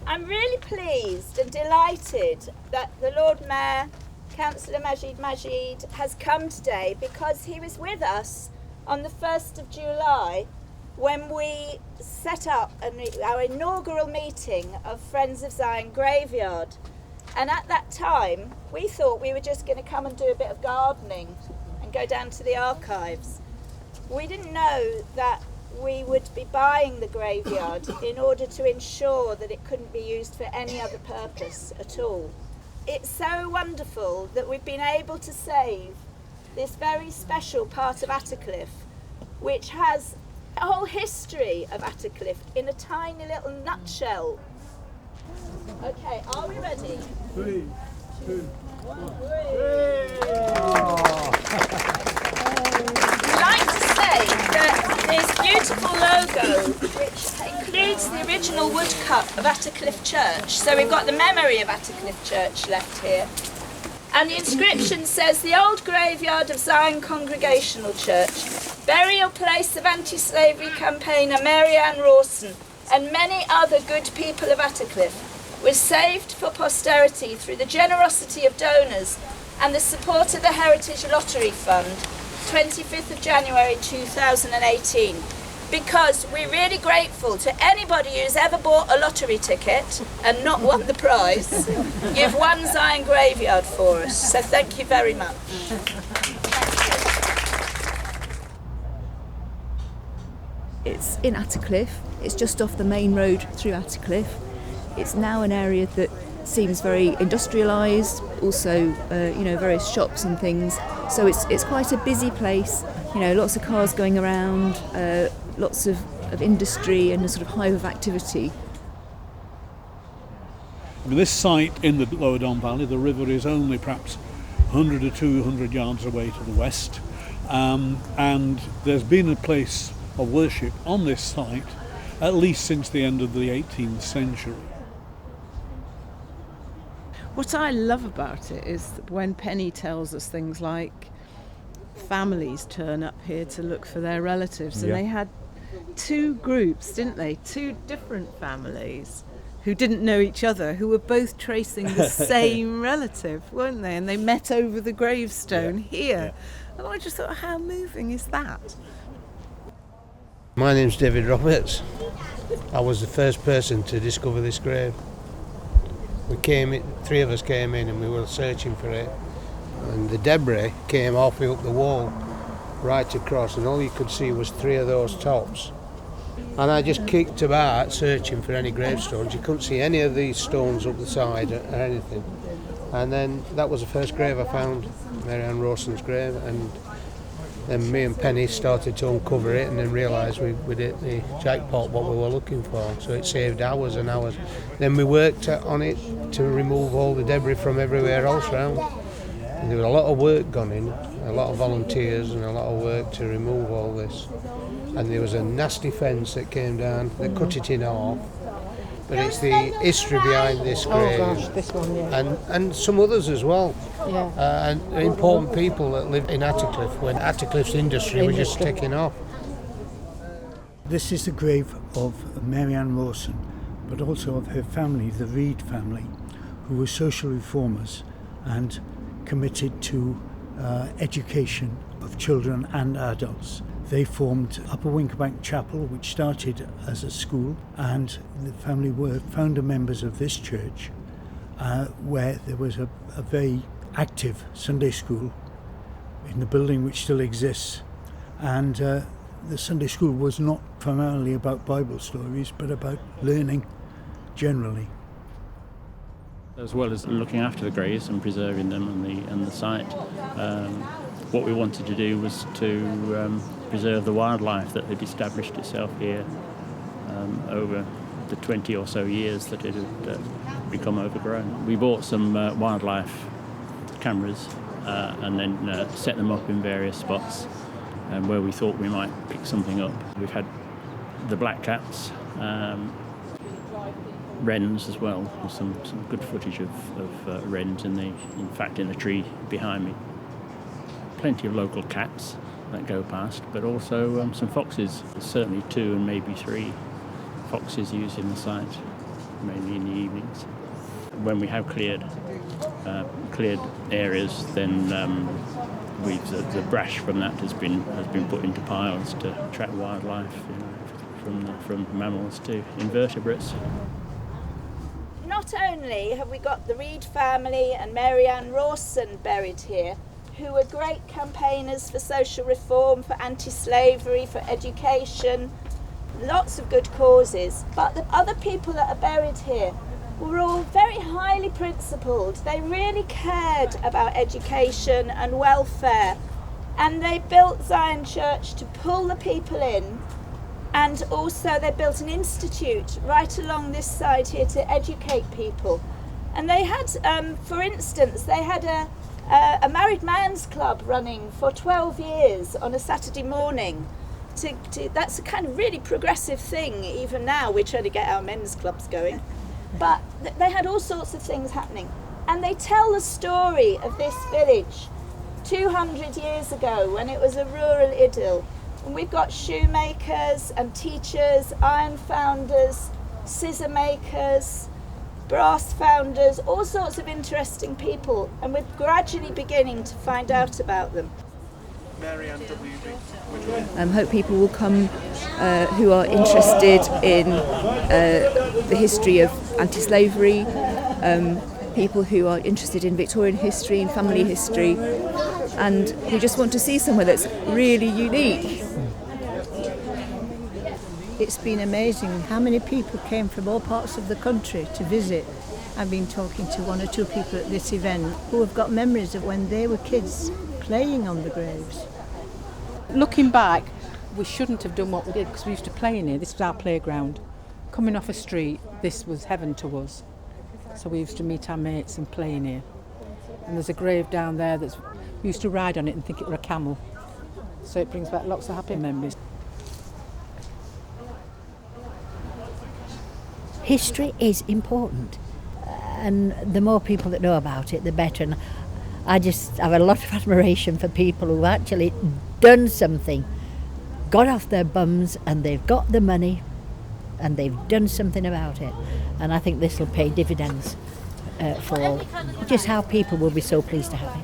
I'm really pleased and delighted that the Lord Mayor, Councillor Majid, has come today, because he was with us on the 1st of July when we set up our inaugural meeting of Friends of Zion Graveyard. And at that time, we thought we were just going to come and do a bit of gardening and go down to the archives. We didn't know that we would be buying the graveyard in order to ensure that it couldn't be used for any other purpose at all. It's so wonderful that we've been able to save this very special part of Attercliffe, which has a whole history of Attercliffe in a tiny little nutshell. Okay, are we ready? 3, 2, 1. I'd like to say that this beautiful logo, which includes the original woodcut of Attercliffe Church, so we've got the memory of Attercliffe Church left here, and the inscription says, "The old graveyard of Zion Congregational Church, burial place of anti-slavery campaigner Mary Ann Rawson and many other good people of Attercliffe, was saved for posterity through the generosity of donors and the support of the Heritage Lottery Fund, 25th of January 2018. Because we're really grateful to anybody who's ever bought a lottery ticket and not won the prize. You've won Zion Graveyard for us, so thank you very much. It's in Attercliffe. It's just off the main road through Attercliffe. It's now an area that seems very industrialised, also various shops and things. So it's quite a busy place. Lots of cars going around, lots of industry and a sort of hive of activity. This site in the Lower Don Valley, the river is only perhaps 100 or 200 yards away to the west, and there's been a place of worship on this site at least since the end of the 18th century. What I love about it is that when Penny tells us things like families turn up here to look for their relatives, and they had two groups, didn't they? Two different families who didn't know each other, who were both tracing the same relative, weren't they? And they met over the gravestone here. And I just thought, how moving is that? My name's David Roberts. I was the first person to discover this grave. Three of us came in and we were searching for it, and the debris came halfway up the wall right across, and all you could see was three of those tops. And I just kicked about searching for any gravestones. You couldn't see any of these stones up the side or anything. And then that was the first grave I found, Mary Ann Rawson's grave, and then me and Penny started to uncover it and then realised we'd hit the jackpot, what we were looking for. So it saved hours and hours. Then we worked on it to remove all the debris from everywhere else around. And there was a lot of work gone in, a lot of volunteers and a lot of work to remove all this. And there was a nasty fence that came down that cut it in half. But it's the history behind this grave. Oh gosh, this one, yeah. And some others as well. Yeah. And important people that lived in Attercliffe when Attercliffe's industry was just taking off. This is the grave of Mary Ann Rawson, but also of her family, the Reed family, who were social reformers and committed to education of children and adults. They formed Upper Winkerbank Chapel, which started as a school, and the family were founder members of this church, where there was a very active Sunday school in the building which still exists. And the Sunday school was not primarily about Bible stories, but about learning generally. As well as looking after the graves and preserving them and the site, what we wanted to do was to preserve the wildlife that had established itself here over the 20 or so years that it had become overgrown. We bought some wildlife cameras and then set them up in various spots where we thought we might pick something up. We've had the black cats, wrens as well, some good footage of wrens in the tree behind me. Plenty of local cats that go past, but also some foxes. There's certainly 2 and maybe 3 foxes used in the site. mainly in the evenings. When we have cleared areas, then the brash from that has been put into piles to attract wildlife, from mammals to invertebrates. Not only have we got the Reed family and Mary Ann Rawson buried here, who were great campaigners for social reform, for anti-slavery, for education, lots of good causes, but the other people that are buried here were all very highly principled. They really cared about education and welfare, and they built Zion Church to pull the people in, and also they built an institute right along this side here to educate people. And they had, for instance, they had a married man's club running for 12 years on a Saturday morning. That's a kind of really progressive thing. Even now we're trying to get our men's clubs going. But they had all sorts of things happening. And they tell the story of this village 200 years ago when it was a rural idyll. And we've got shoemakers and teachers, iron founders, scissor makers, brass founders, all sorts of interesting people, and we're gradually beginning to find out about them. Hope people will come who are interested in the history of anti-slavery, people who are interested in Victorian history and family history, and who just want to see somewhere that's really unique. It's been amazing how many people came from all parts of the country to visit. I've been talking to one or two people at this event who have got memories of when they were kids playing on the graves. Looking back, we shouldn't have done what we did because we used to play in here. This was our playground. Coming off a street, this was heaven to us. So we used to meet our mates and play in here. And there's a grave down there we used to ride on it and think it were a camel. So it brings back lots of happy memories. History is important, and the more people that know about it, the better. And I just have a lot of admiration for people who've actually done something, got off their bums, and they've got the money, and they've done something about it. And I think this will pay dividends for just how people will be so pleased to have it.